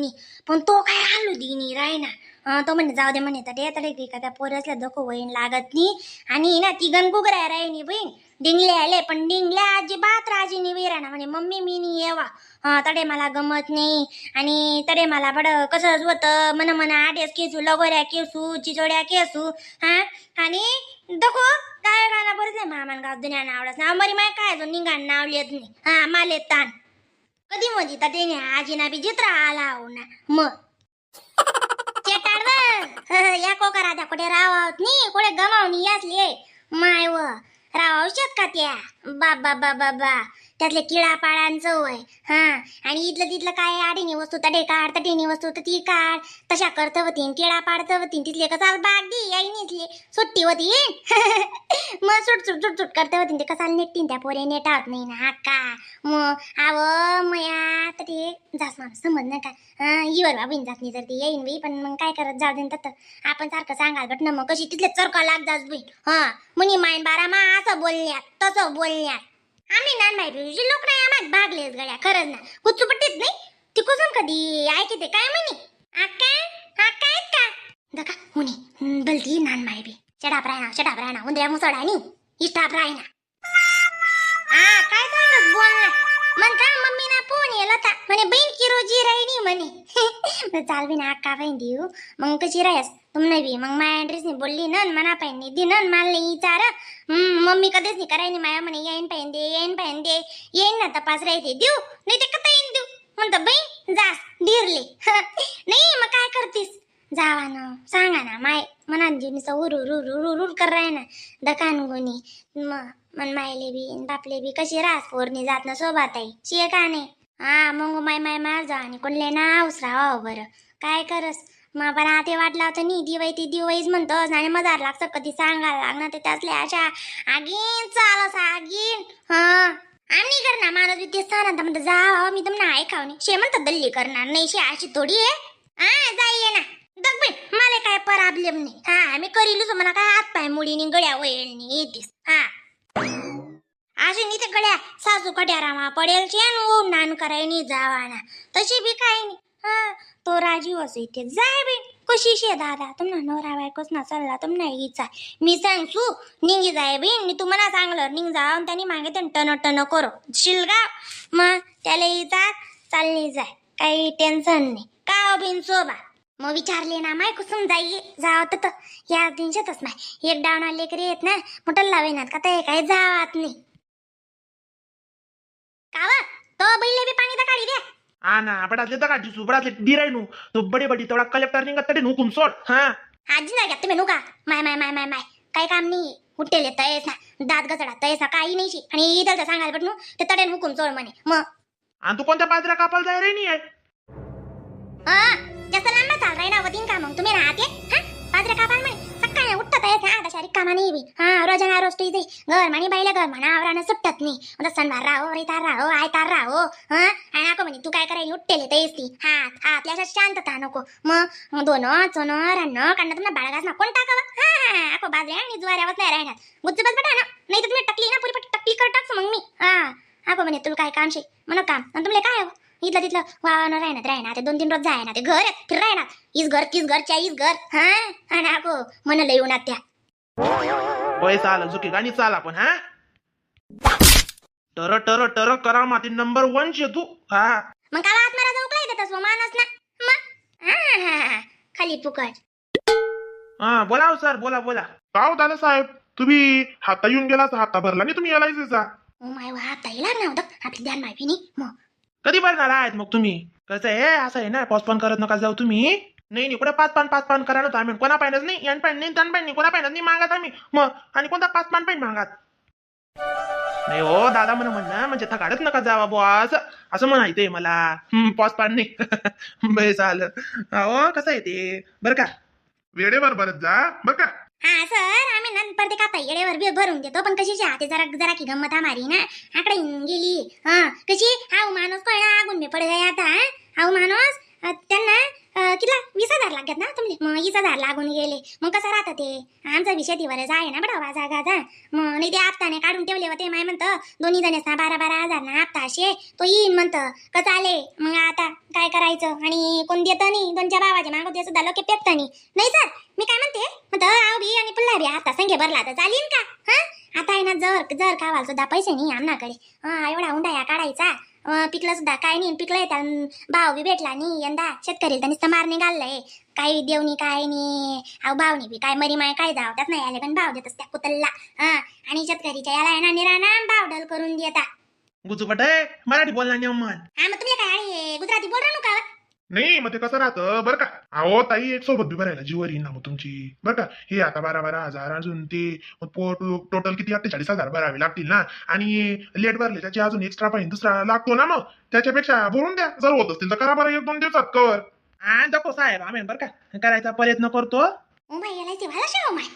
म्हणे. पण तो काय हालू दिनी राय ना. तो म्हणे जाऊ दे म्हणे तडे का त्या पोरसला दखो वहीन लागत नाही. आणि ना ती गणकुगराय राहिनी बहीण डिंगले आले पण डिंगल्या अजिबात राजी नाही विरा ना म्हणे मम्मी मी नाही येवा. तडे मला गमत नाही आणि तडे मला बड कसं होतं मन आडेस केसू लगोऱ्या केसू चिचोड्या केसू. आणि दखो काय गाणं बरंच मामान गाव दुनिया नावडस नाव मरी माय काय जो निघाण नाव लिहित नाही. माले ताण कधी मधी तर त्याने आजीना बी जित्रा आला हो ना मग चेटाड या कोकरा त्या कुठे रावत नाही कुठे गमावणी यासले माय व राव औषध का त्या बाबा बाबा बा त्यातले किडा पाळांचं वय. आणि इथलं तिथलं काय आडीनी वस्तू तडे काढ तटेनी वस्तू तर ती काढ तशा करतं होतीन किडा पाडतं होतीन तिथले कसाल बागदी याईनीतली सुट्टी होती. मग सुट करते होतीन ते कसाल नेटतीन त्या पोरे नेटावत नाही ना हक्का मग आव मया तर ते जास माणूस समज नका. इवर बाबीन जात नाही तर ती येईन बाई पण मग काय करत जाऊ देन तर आपण सारखं सांगाल बट ना मग कशी तिथले चरका लाग जास बाई. मुनी माईन बारा मा असं बोलण्यात तसं बोलण्यात आम्ही नान माहिती लोक नाही आम्हाला भागलेच गड्या खरंच ना कुचू पट्टीत नाही ती कुसुम कधी ऐकते काय म्हणे आका आहेत का दका मुनी बलती नान माहिती चढाप राहना उंदऱ्या मुसडानी इष्टाप राहना. काय सांगत बोल ना म्हणता मम्मी ना फोन येला होता म्हणे बहीण की रोजी राहिनी म्हणे. चाल बी ना अक्का बहीण देऊ मग कशी राहस तुम नाही बी मग माया ड्रेसनी बोलली नन मना पाहिजे दिनन माल नाही विचार. मम्मी कधीच नाही करायनी माया म्हणे येईन पाहिजे येईन ना तपास राहते देऊ नाही ते कथा येईन देऊ म्हणतं बहीण जास डिरले. नाही मग काय करतीस जावा ना सांगा ना माय मनात जीवनीचा उर कर राय ना दकान गोनी मन मायले बी बापले बी कशी रास पोरणी जात ना सोबत आहे शिय का नाही. मग माय मार जा आणि कोणले ना उसराव बरं काय करस मग पण आता वाटला होतं नी दिवाई ती दिवाईच म्हणतोस आणि मजार लागतं कधी सांगायला लागणार ते त्यासले अशा आगीन चालस आगीन. आणि कर ना माणूस ते स्थानात म्हणतं जा मी तुम्हाला ऐकाव नाही शे म्हणतात दल्ली करणार नाही शे अशी थोडी आहे. जाईये ना दगबी मला काय प्रॉब्लेम नाही. मी करीलच मला काय हात पाय मुडीनी गळ्या वळणी येतीस. अशी नी ते गळ्या सासू कट्यारामा पडेल छेन नान करायनी जावा ना तशी बी काय नाही. तो राजीव असे इथे जाय बी कशी शे दादा तुम्हाला नवरा बायकोच ना चालला तुम नाही हिचा मी सांगसू निघी जाय बी मी तुम्हाला सांगलं निघ जा त्यांनी मागे टन टन करो शिलगाव मग त्याला हिचा चालली जाय काही टेन्शन नाही का बिन सोबा. मग विचारले ना माय कुसुम जाई जावं तर या दिवसातच माय एक डावना लेकरी येत ना मोठं लावेनात का ते काही जावात नाही कावा तो बैले बी पाणी तर काढी द्या. ना बडातले दगाडी सु बडातले डिरायनू तो बडे बडी तेवढा कलेक्टर निघत तरी हुकुम सोड. आजी नाही तुम्ही नुका माय काही काम नाही उठेल येत ना दात गचडा तयसा काही नाही आणि इथं सांगायला पण ते तडेन हुकुम सोड म्हणे. मग आणि तू कोणत्या बाजरा कापाल जाय रे नाही जास्त लांब चाल राही ना वतीन का मग तुम्ही राहते बाजरा कापाल म्हणे सकाळी उठतात आता शारीरिक कामा नाही बी रोजाना रोज इथे घर म्हणे बाईला घर म्हणा आवरानं सुटत नाही सणवार राहो रविवार राहो आयतार राहो. आणि नको म्हणे तू काय करायला उठतेले तेच ती हातल्या अशा शांतता नको मग दोन चोन रान्न कांदा तुम्हाला बाळगास ना कोण टाकावं आको बाजऱ्या आणि ज्वाऱ्यावर नाही राहणार गुच्च बस बटा ना नाही तर तुम्ही टकली ना पुरी टकली करताच मग मी आको म्हणे तुला काय काम शे म्हणून काम आणि तुमले काय हवं इथलं तिथलं वावानं राहणार ते 2-3 रोज जाय ना ते घर फिर राहणार इस घर किस घर चाळीस घर आणि आको मन लई उन्हात त्या पैसा आला चुकी गाणी चाल आपण टर टर टर करा माती नंबर 1 शे तू. मग काला आत्मारा जाऊ काय देतस मानस ना मग खाली फुकट. बोला सर बोला काव दादा साहेब तुम्ही हाता येऊन गेला हाता भरला नाही तुम्ही एलआयसीचा. माय हाता येणार नव्हतं आपली ध्यान माहिती नाही मग कधी भरणार आहेत मग तुम्ही कसं आहे असं आहे ना पोस्टपोन करत नका जाऊ तुम्ही. नाही कुठे पाच पान करा ना आम्ही कोणा पाहिजे नाही यान पाहिजे नाही त्यान पाहिजे नाही कोणा पाहिजे नाही मागत आम्ही मग आणि कोणता 5 पान पाहिजे मागत नाही हो दादा म्हणणं म्हणजे थकाडच नका जावा बुवा असं म्हणायचंय मला. पॉस पान नाही बे चाल हो कसं आहे ते बरं का वेळेवर भरत जा बरं का. सर आम्ही नंतर ते कापा येळेवर भरून देतो पण कशी हाते जरा की गंमत मारी ना आकडे गेली कशी हाऊ माणूस कळला आगून मी पड गया आता हाऊ माणूस त्यांना किती 20,000 लागतात ना तुमले. मग 20,000 लागून गेले मग कसं राहतं ते. आमचा विषय तिवरच आहे ना बडा जागा. मग नाही ते हप्ताने काढून ठेवले होते माय म्हणतं दोन्ही जणेस ना 12,000 ना हप्ता असे तो येईन म्हणतं कसं आले. मग आता काय करायचं आणि कोण देतं नाही. दोनच्या भावाचे मागं ते सुद्धा लोक पेपतं नाही सर. मी काय म्हणते म्हणतं आव बी आणि पुल्ला बी हप्ता संख्या भरला तर चालेल का. हा आता आहे ना जर खावाल सुद्धा पैसे नाही आमनाकडे. एवढा हुंडा काढायचा. पिकलं सुद्धा काय नाही पिकलं येतात. भाव बी भेटला नाही यंदा. शेतकरीला नुसतं मारणे घाललंय. काही देवनी काय नाही. अहो भावनी बी काय मरी माय काय जावतात नाही आले पण भाव देतच त्या कुतलला. आणि शेतकरीच्या याला आहे ना निराणा भावडल करून देता. गुजुकट मराठी बोलणार नाही मन. मग तुम्ही काय आहे गुजराती बोल राहू का. नाही मग ते कसं राहतं बरं का. अहो ताई एक सोबत बी भरायला जीवर येईन ना मग तुमची. बरं का हे आता 12,000 अजून ते टोटल किती 48,000 भरावे लागतील ना. आणि लेट भरले त्याची अजून एक्स्ट्रा पाहिजे दुसरा लागतो ना. मग त्याच्यापेक्षा भरून द्या. जर होत असतील तर करा बरं 1-2 दिवसात कवर. हा दाखव साहेब आम्ही बरं का करायचा प्रयत्न करतो. ओ बाई याला ते भाला शेव माय.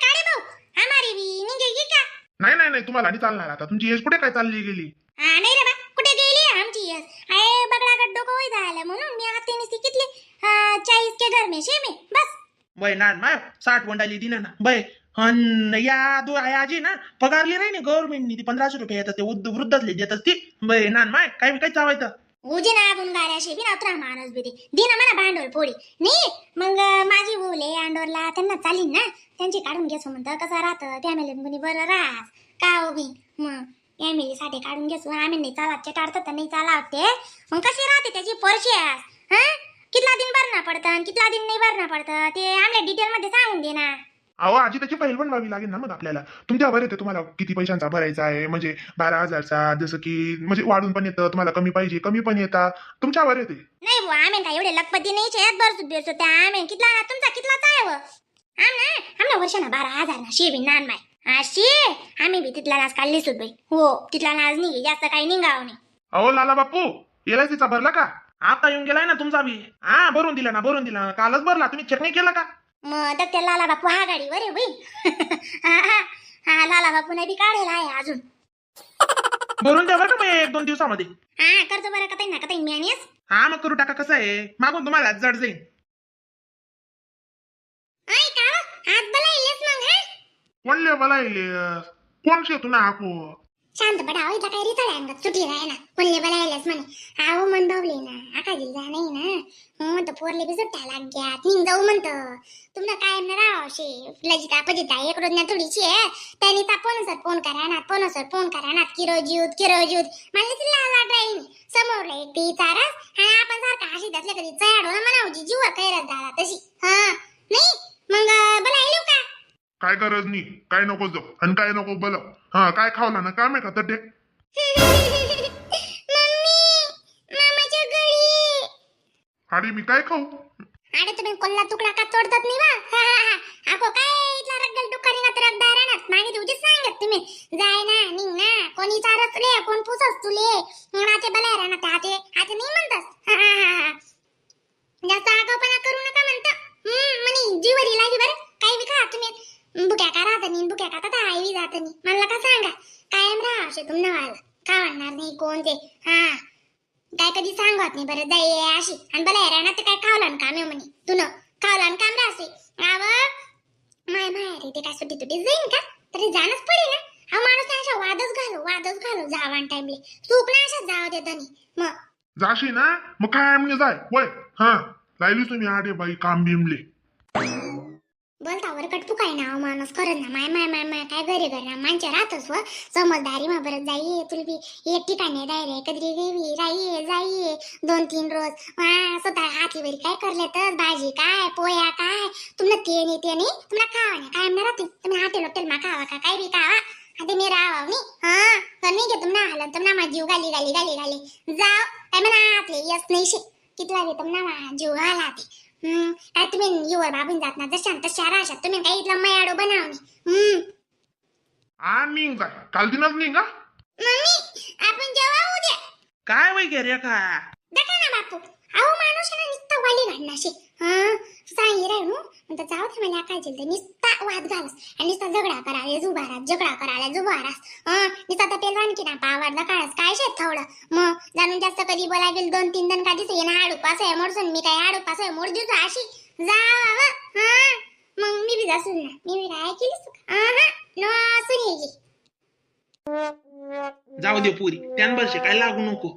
काळे भाऊ आमारी बी निघे का. नाही तुम्हाला आणि चालणार आता. तुमची एज कुठे काय चालली गेली. नाही रे बा कुठे गेली आमची यस. आहे बगडागड डोकं होई झालं म्हणून मी हातीने कितले 40 के घर में शे में बस. बाई नान माय 60 वंडाली दिन ना बाई. या आजी ना पगारली नाही ना गव्हर्नमेंटनी ती 1,500 रुपये येतात ते वृद्धातले देतात ती. बाई नान माय काय काय चावायचं. उजी ना गुण गाऱ्याशी बी नवत्रा माणूस बी दिना मला भांडवल पोळी नाही. मग माझी बोले अंडोरला त्यांना चालीन ना त्यांची काढून घेसो म्हणतं कसं राहतं फॅमिली कोणी बरं राहस का हो बी. मग फॅमिलीसाठी काढून घेसो आम्ही नाही चालाचे काढतात तर नाही चालावते. मग कशी राहते त्याची परशी हा कितला दिन भरणं पडतं कितला दिन नाही भरणं पडतं ते आमल्या डिटेल मध्ये सांगून दे ना. अहो आजी त्याची फाईल बनवावी लागेल ना मग आपल्याला. तुमच्यावर येते तुम्हाला किती पैशांचा भरायचा आहे. म्हणजे 12,000चा जसं की म्हणजे वाढून पण येतं तुम्हाला कमी पाहिजे कमी पण येतात तुमच्यावर येते. नाही बुवा आम्ही काय एवढे लखपती नाही शेत बरसू बेसू त्या आम्ही कितला तुमचा कितलाच आहे व आमना वर्षाला 12,000 ना शे बी नान माय अशी आम्ही बी तिथला नाच काढली सुद्धा हो तिथला नाच नाही जास्त काही निघाव नाही. अहो लाला बापू LICचा भरला का. आता येऊन गेलाय ना तुमचा बी. भरून दिला कालच भरला. तुम्ही चेक नाही केला का. मग तर त्या लाला बापू हा गाडीवर आहे बाई. हा लाला बापू नाही बी काढेल आहे अजून. भरून द्या बरं का मग 1-2 दिवसामध्ये. करतो बरं का ताई मॅनेज. मग करू टाका. कसं आहे मागून तुम्हाला जड जाईल. हात बलाइलेस मग हा. कोणले बलाइले कोण शेतू ना आको. शांत पडा इथला काही रिचाळ अंगात सुटी राही ना कोणले बलाइलेस म्हणे आहो मन बावले ना आकाजी जा नाही ना. म्हणतो पोरले बी सुट्टा लाग्यात निघ जाऊ म्हणतं. तुमनं कायम ना राव शे लजिता पजिता एक रोज ना थोडीशी आहे त्यांनी ता फोन करा ना किरोजूत मला तिला लाटाई समोरला एक ती चारस आणि आपण सारखा अशी त्यातल्या कधी चयाडो ना म्हणावची जीव कैरत झाला तशी. नाही मग बलाइलो का. काय गरज नाही काय नको जाऊ आणि काय नको बोल. काय खावला ना काम आहे का तटे. मम्मी मामाच्या घरी. अरे मी काय खाऊ. अरे तुम्ही कोल्ला तुकडा का तोडतात नाही वा. आपो काय इथला रगल डुक्करी ना तर रगदा राहणार मागे तुझी सांगत तुम्ही जाय ना निघ ना कोणी चारसले कोण पुसस तुले नाचे बलाय राहणार ते हाते नाही म्हणतस. जास्त आगाऊपणा करू नका म्हणता. म्हणे जीवरी लागी बरं काही बी खा तुम्ही बुक्या का राहत नाही बुक्या का तर आई जात नाही मला का सांगा कायम राहा असे तुमनं व्हायला का म्हणणार नाही कोण ते. काय कधी सांगत नाही बरं जाई अशी आणि बला राहणार ते काय खावलं काम आहे म्हणे तुन खावलं काम राहसे आव माय माय ते काय सुटी तुटी जाईन का तरी जाणच पडे ना. हा माणूस अशा वादच घालो जावान टाइमले चूक ना अशा जाव देत नाही. मग जाशी ना मग काय म्हणजे जाय वय. लायली तुम्ही आडे बाई काम बिमले. बोलता वरकट तू काय नाव माणूस करत ना माय माय माय माय काय घरी ना माणच्या राहतोस व समजदारी मग बरं जाईये तुला बी एक ठिकाणी राय रे कधी देवी राईये जाईये 2-3 रोज स्वतः हातीवरी काय करले तर भाजी काय पोया काय तुम्हाला ते नाही तुम्हाला खावा नाही काय म्हणणार राहते तुम्ही हॉटेल मा खावा का काय बी खावा आता मी राहावा नाही. तर नाही घे तुम्हाला आलं तुम्हाला माझी जीव गाली जाव काय म्हणा हातले यस नाही शे कितला बी तुम्हाला जीव घाला ते. काय तुम्ही युवर बाबून जात ना जशा तशा राशात तुम्ही काही इथला मयाडो बनावणे. निघ जाय काल दिनच निघ. मम्मी आपण जेव्हा उद्या काय वय गे रे का. देखा ना बापू अहो माणूस आहे ना निस्ता वाली घालणाशी सांगी राहू म्हणता जाऊ दे मला काय ते निस्ता वाद घालस आणि निस्ता झगडा करायला जुबारास झगडा करायला जुबारास निस्ता तर पेलवान की ना पावाडला काळास काय शेत थोडं मग जाणून जास्त कधी बोलायला गेलं 2-3 जण का दिसे ना आडू पास आहे मोडसून मी काय आडू पास आहे मोड दिवस अशी जावा मग मी बी जासून ना मी बी काय केलीस नो सुनी जाऊ दे पुरी त्यांबरशे काय लागू नको